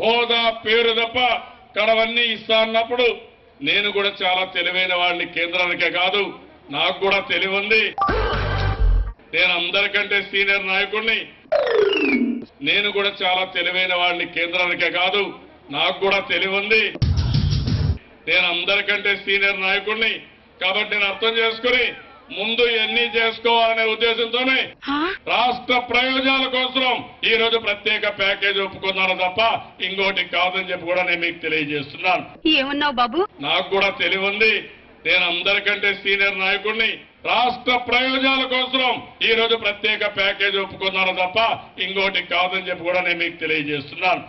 హోదా పేరు తప్ప కడవన్నీ ఇస్తా అన్నప్పుడు నేను కూడా చాలా తెలివైన వాడిని, కేంద్రానికే కాదు నాకు కూడా తెలివి ఉంది. నేను అందరికంటే సీనియర్ నాయకుడిని. నేను కూడా చాలా తెలివైన వాడిని, కేంద్రానికే కాదు నాకు కూడా తెలివి ఉంది. నేను అందరికంటే సీనియర్ నాయకుడిని కాబట్టి నేను అర్థం చేసుకుని ముందు ఎన్ని చేసుకోవాలనే ఉద్దేశంతోనే రాష్ట్ర ప్రయోజనాల కోసం ఈ రోజు ప్రత్యేక ప్యాకేజ్ ఒప్పుకున్నాను తప్ప ఇంకోటి కాదని చెప్పి కూడా నేను మీకు తెలియజేస్తున్నాను. ఏమన్నావు బాబు? నాకు కూడా తెలివి ఉంది. నేను అందరికంటే సీనియర్ నాయకుడిని. రాష్ట్ర ప్రయోజనాల కోసం ఈ రోజు ప్రత్యేక ప్యాకేజ్ ఒప్పుకున్నాను తప్ప ఇంకోటి కాదని చెప్పి కూడా నేను మీకు తెలియజేస్తున్నాను.